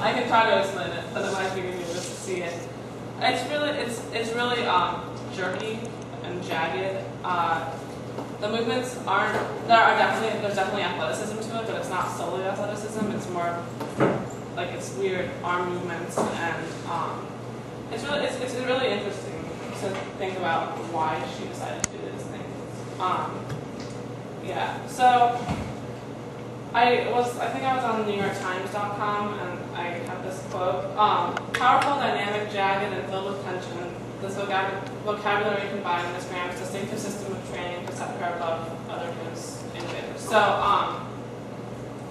I can try to explain it, but it might be easier just to see it. It's really jerky and jagged. The movements there's definitely athleticism to it, but it's not solely athleticism. It's more like it's weird arm movements, and it's really interesting to think about why she decided to do these things. Yeah. So I think I was on NewYorkTimes.com, and I have this quote: "Powerful, dynamic, jagged, and filled with tension. This vocabulary combined with Graham's distinctive system of training to set her above other news innovators." So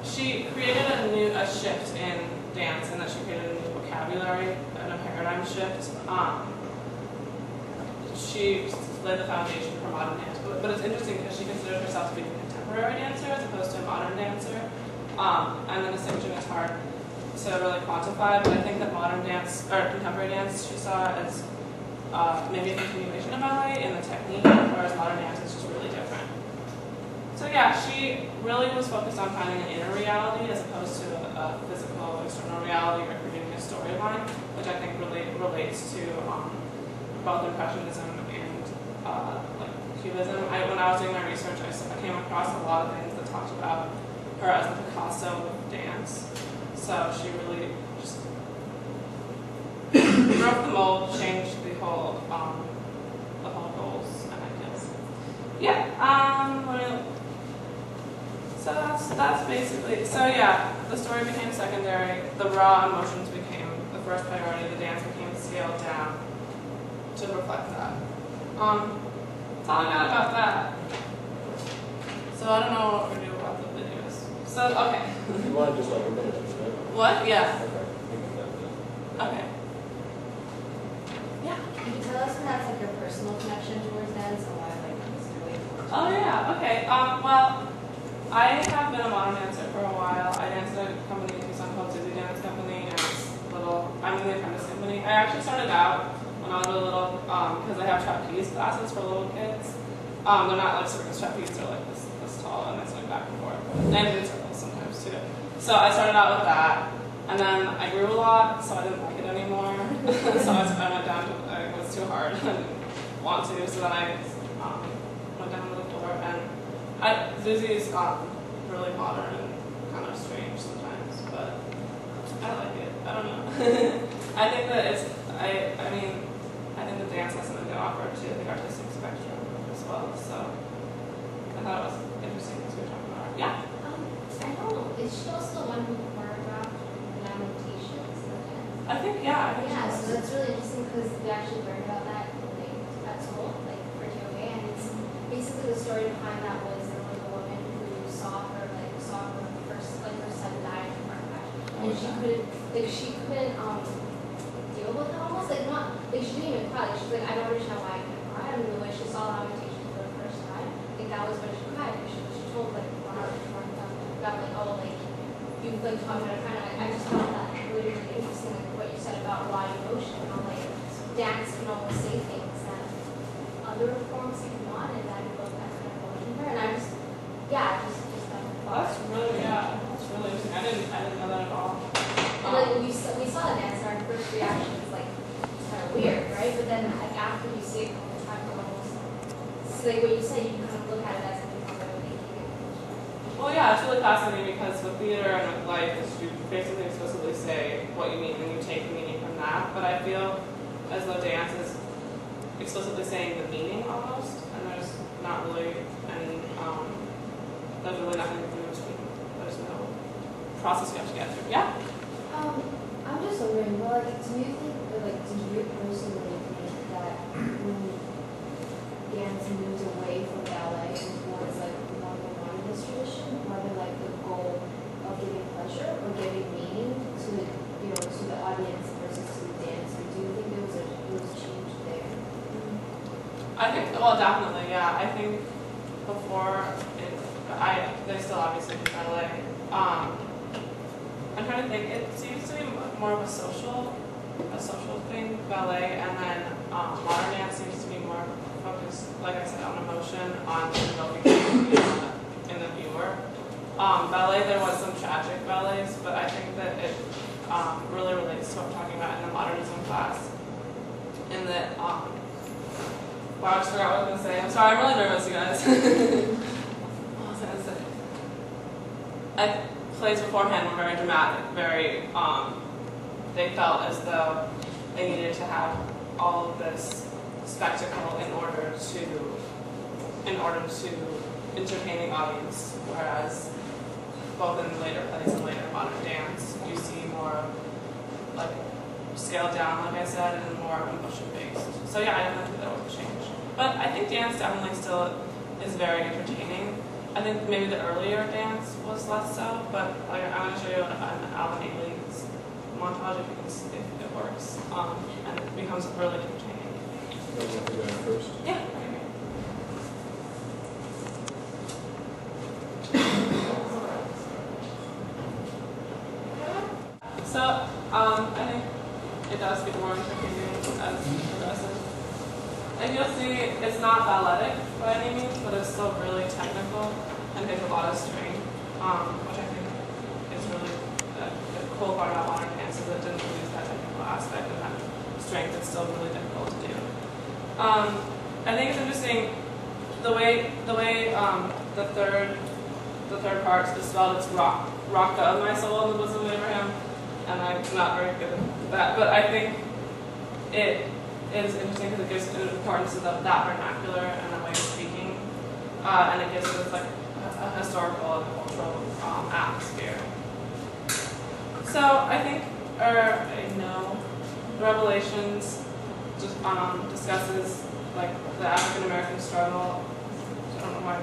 she created a shift in dance, and that she created a new vocabulary and a paradigm shift. She laid the foundation for modern dance, but it's interesting because she considered herself to be a contemporary dancer as opposed to a modern dancer, and the distinction is hard to really quantify. But I think that modern dance or contemporary dance she saw as maybe a continuation of ballet in the technique, whereas modern dance is just really different. So yeah, she really was focused on finding an inner reality as opposed to a physical external reality or creating a storyline, which I think really relates to both Impressionism and like Cubism. When I was doing my research, I came across a lot of things that talked about her as a Picasso of dance. So she really just broke the mold, changed the whole goals and ideals. Yeah. So that's basically. So yeah, the story became secondary. The raw emotions became the first priority. The dance became scaled down to reflect that. That's all I got about that. So I don't know what we're doing about the videos. So okay. You want just like a minute, right? What? Yeah. Okay. Okay. Yeah. Can you tell us perhaps like your personal connection towards dance and why like it's really important? Oh yeah. Okay. Well, I have been a modern dancer for a while. I danced at a company in Tucson called Susie Dance Company, and I'm in the apprentice company. I actually started out when I was really little because I have trapeze classes for little kids. They're not like circus trapeze; they're like this tall, and it's like back and forth, and in circles sometimes too. So I started out with that, and then I grew a lot, so I didn't like it anymore. So I went down to it was too hard. I didn't want to, so then I went down to the floor. And Susie's really modern and kind of strange sometimes, but I like it. I don't know. I think that I mean, I think the dance has something to offer to the artistic spectrum as well. So I thought it was interesting because we were talking about art. Yeah. I don't know. Is she also the one who choreographed the lamentations in the dance? I think yeah. Yeah, so that's really interesting because we actually learned about that at school, like for yoga, and it's basically the story behind that was there was a woman who saw her first son die in a car crash, and she couldn't deal with it almost like not like she didn't even cry. Like she's like, I don't understand why I can't cry. I don't know, when she saw lamentations for the first time, like that was when she cried. She told like about like, oh, like you like taught me how to kind of like, I just found that really interesting, like what you said about raw emotion, how like dance can almost say things that other forms cannot, and that both that kind of emotion there. And I just That's really interesting. I didn't know that at all. and like we saw the dance, and our first reaction is like it's kind of weird, right? But then like after you see it a couple times, you almost see like what you said, you can kind of look at it as something kind of thinking. Well, yeah, it's really fascinating because with theater and with life, is you basically explicitly say what you mean and you take the meaning from that. But I feel as though dance is explicitly saying the meaning almost, and there's not really any, there's really nothing in between. There's no process you have to get through. Yeah? I'm just wondering, well, like, do you think, or like, do you personally think that when dance moves away from ballet and towards like more of a modernist tradition, rather like the goal of giving pleasure or giving meaning to the, to the audience versus to the dancer? Do you think there was a change there? I think, well, definitely, yeah. I think before, they still obviously do ballet. I'm trying to think, it seems to be more of a social thing, ballet, and then modern dance seems to be more focused, like I said, on emotion, on invoking in the viewer. Ballet, there was some tragic ballets, but I think that really relates to what I'm talking about in the modernism class. In that, wow, I just forgot what I was going to say. I'm sorry, I'm really nervous, you guys. What was I going to say? Plays beforehand were very dramatic, very, they felt as though they needed to have all of this spectacle in order to entertain the audience, whereas both in later plays and later modern dance, you see more of, like, scaled down, like I said, and more emotion-based. So yeah, I definitely think that would change. But I think dance definitely still is very entertaining. I think maybe the earlier dance was less so, but like, I'm going to show you an Amelia's montage if it works, and it becomes really entertaining. You want to go first? Yeah. So, I think it does get more entertaining as it progresses. And you'll see it's not balletic by any means, but it's still really technical and takes a lot of strain, which I think is really the cool part about modern dance is it didn't lose that technical aspect and that strength is still really difficult to do. I think it's interesting the way the third part is spelled. It's rock of my soul in the bosom of Abraham. And I'm not very good at that, but I think it is interesting because it gives an importance to that vernacular and a way of speaking, and it gives it like a historical and cultural atmosphere. So I think, Revelations just discusses like the African American struggle. I don't know why I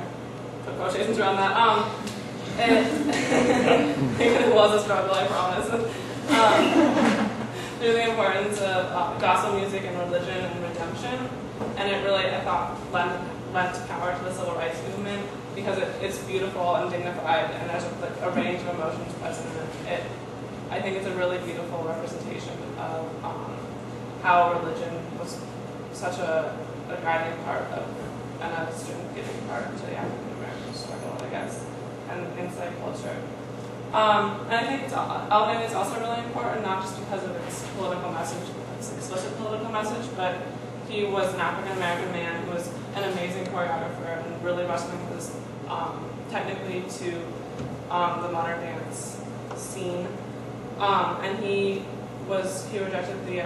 put quotations around that. It was a struggle, I promise. Through the importance of gospel music and religion and redemption, and it really, I thought, lent power to the civil rights movement because it's beautiful and dignified, and there's a range of emotions present in it. I think it's a really beautiful representation of how religion was such a guiding part of, and a strength-giving part to the African American struggle, I guess, and inside culture. And I think Alabama is also really important, not just because of its political message, its explicit political message, but he was an African-American man who was an amazing choreographer and really wrestling with this technically to the modern dance scene. And he rejected the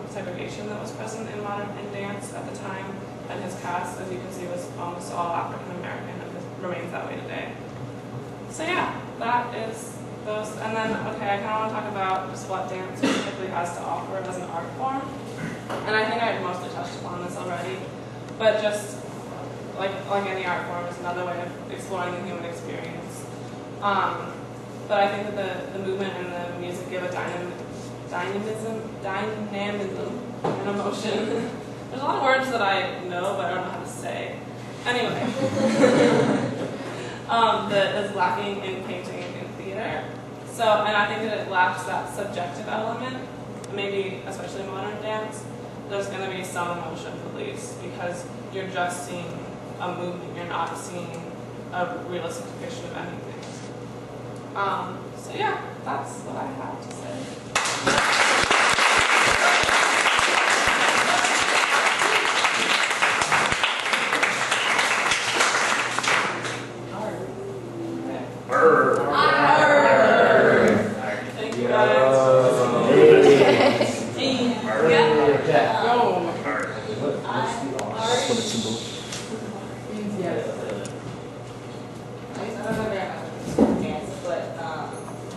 segregation that was present in modern dance at the time, and his cast, as you can see, was almost all African-American and remains that way today. So yeah, that is those. And then, okay, I kind of want to talk about just what dance specifically has to offer as an art form. And I think I mostly touched upon this already, but just like any art form is another way of exploring the human experience. But I think that the movement and the music give a dynamism, and emotion. There's a lot of words that I know, but I don't know how to say. Anyway. That is lacking in painting and theater. So, and I think that it lacks that subjective element, maybe especially modern dance. There's going to be some emotion at least, because you're just seeing a movement, you're not seeing a realistic depiction of anything. So yeah, that's what I have to say. Thank you guys.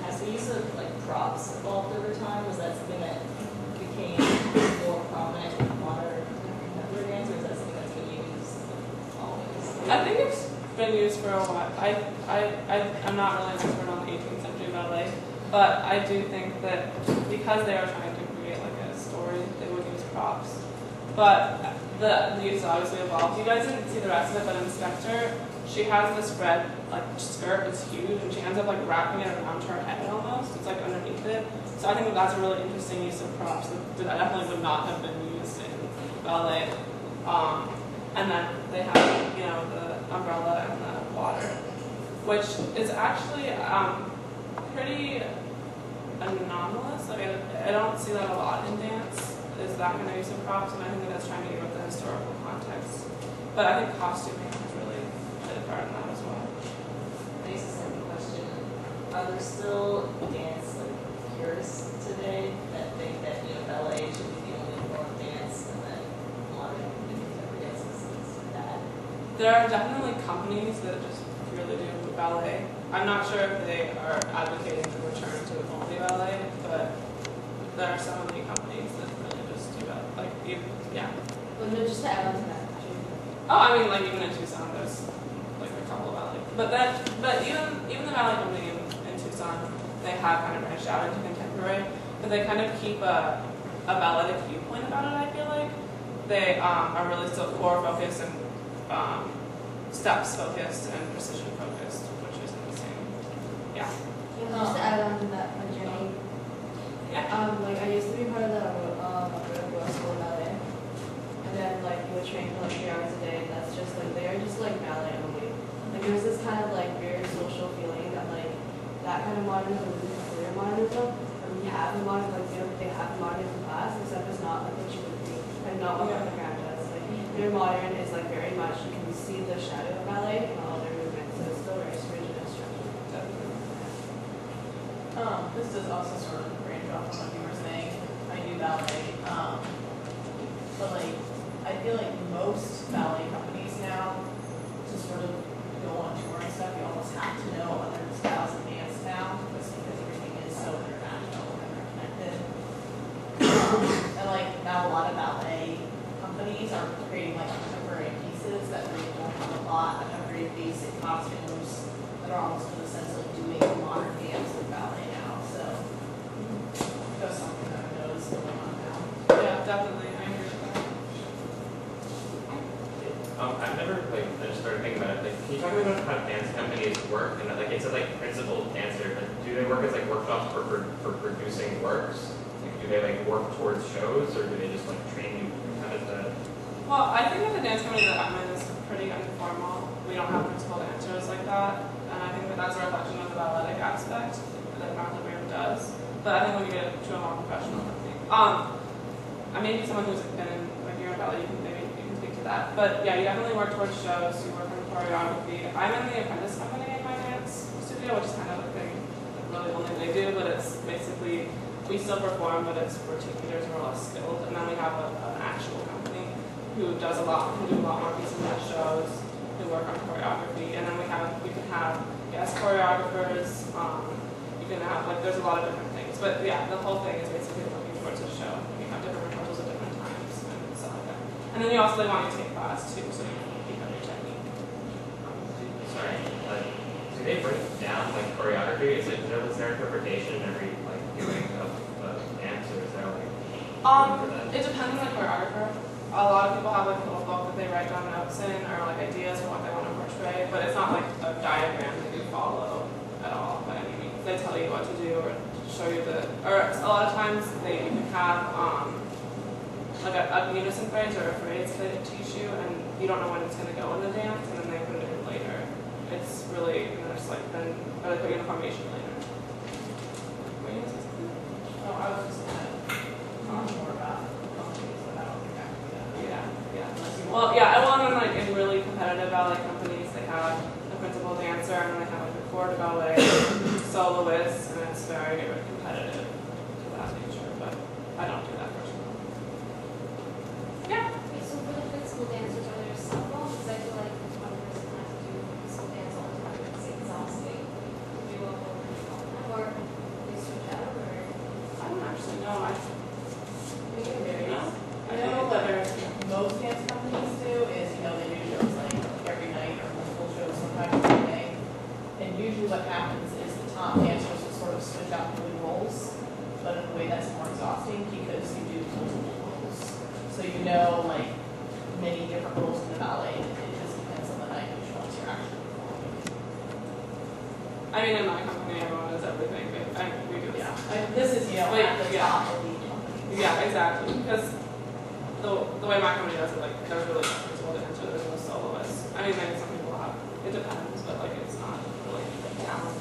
Has the use of props evolved over time? Was that something that became more prominent in modern contemporary dance, or is that something that's been used always? I think it's been used for a while. I'm not really an expert on the 18th century ballet, but I do think that because they are trying to create like a story, they would use props. But the use obviously evolved. You guys didn't see the rest of it, but in Spectre, she has this red skirt, it's huge, and she ends up wrapping it around her head almost. It's underneath it. So I think that's a really interesting use of props that definitely would not have been used in ballet. And then they have, the umbrella and the water, which is actually pretty anomalous I don't see that a lot in dance, is that kind of use of props, and I think that that's trying to give it the historical context. But I think costuming has really played a part in that as well. I used to say the question, are there still dance like purists today that think that, you know, ballet should be the only form of dance and that modern contemporary dance is bad? There are definitely companies that just purely do ballet. I'm not sure if they are advocating the return to only ballet, but there are so many companies that really just do that. Like, yeah. Well, no, just to add on to that, actually. Oh, I mean, like even in Tucson, there's like a couple of ballet. But even the ballet company in Tucson, they have kind of branched out into contemporary, but they kind of keep a balletic viewpoint about it. I feel like they are really still core focused and steps focused and precision focused, which isn't the same. Yeah. Yeah, just to add on to that, my journey. Yeah. Like I used to be part of the Royal School of Ballet, and then like you would train for like 3 hours a day. And that's just like they are just like ballet only. Like there's this kind of like weird social feeling that like that kind of modernism isn't considered modernism. And we have the modern like they have the modernism class, except it's not like what you would think, and not what the grant does. Like their modern is like very much you can see the shadow of ballet in all their movements, so it's still very rigid and structured. This is also sort of branch off of what you were saying. I do ballet, but like I feel like most ballet companies now, to sort of go on tour and stuff, you almost have to know other styles of dance now, just because everything is so international and interconnected. And like now a lot of ballet companies are creating like contemporary pieces that really don't have a lot of very basic costumes that are almost in the sense of doing modern dance with ballet now. So that's something that I know is going on now. Yeah, definitely. I agree with that. I've never I just started thinking about it. Like, can you talk about how dance companies work? And like, it's like principal dancer, but do they work as like workshops for producing works? Like, do they like work towards shows, or do they just like train you? How does that? Well, I think that the dance company that I'm in is pretty informal. We don't have principal dancers like that, and I think that that's a reflection of the balletic aspect that Mountain Bear does. But I think when you get to a more professional company, I may be someone who's been in like you're in ballet, you can speak to that. But yeah, you definitely work towards shows. You work on choreography. I'm in the apprentice company in my dance studio, which is kind of a thing that really only they do, but it's basically we still perform, but it's for teachers who are less skilled, and then we have an actual company who do a lot more pieces of shows, who work on choreography, and then you can have guest choreographers, you can have, like, there's a lot of different things, but yeah, the whole thing is basically working towards a show. You have different rehearsals at different times, and stuff like that. And then they want you to take class, too, so you can keep up your technique. Sorry, do they break down like choreography? Is there interpretation in every like viewing of dance, or is there like? It depends on the choreographer. A lot of people have like a little book that they write down notes in, or like ideas for what they want to portray, but it's not like a diagram that you follow at all by any means. They tell you what to do or show you or a lot of times you can have like a unison phrase or a phrase that they teach you, and you don't know when it's going to go in the dance, and then they put it in later. It's really, there's like, then, or they put you in a formation later. Were you going to say something? Oh, I was just gonna talk more about companies, but I don't think I can do that. Yeah. Unless you Well, want. yeah, I want to like in really competitive ballet companies, they have a principal dancer and then they have like a corps de ballet soloist, and it's very competitive to that nature, but I don't do that personally. Yeah. Okay, so for the principal dancers, are there sub-roles? Because I feel like one person has to do principal dance all the time. It's exhausting. Do you all go or they switch out, or? I don't actually know. It varies. No. I know what most dance companies do is, they do shows like every night or multiple shows sometimes every day. And usually what happens is the top dancers will sort of switch out the roles, but in a way that's more exhausting because you do multiple roles. So like many different roles in the ballet, and it just depends on the night which ones you're actually performing. I mean, in my company, everyone does everything, but we do this. This is, Wait, at the yeah. top of the company. Yeah, exactly. Because the way my company does it, like, there's really no principal dancer, there's no soloist. I mean, maybe some people have, it depends, but like, it's not really talent